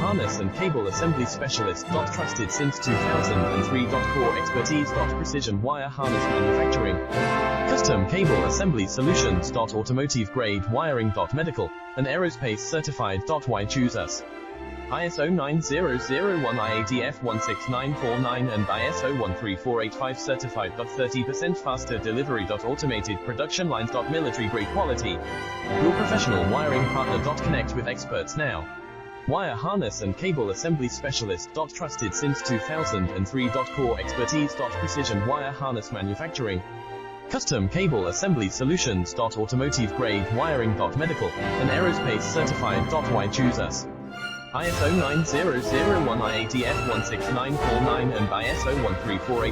harness and cable assembly specialist. Trusted since 2003. Core expertise. Precision wire harness manufacturing. Custom cable assembly solutions. Automotive grade wiring. Medical and aerospace certified. Why choose us? ISO 9001 IATF 16949 and ISO 13485 certified. 30% faster delivery. Automated production lines. Military grade quality. Your professional wiring partner. Connect with experts now. Wire harness and cable assembly specialist. Trusted since 2003. Core expertise. Precision wire harness manufacturing. Custom cable assembly solutions. Automotive grade wiring. Medical and aerospace certified. Why choose us? ISO 9001 IATF 16949 and ISO 13485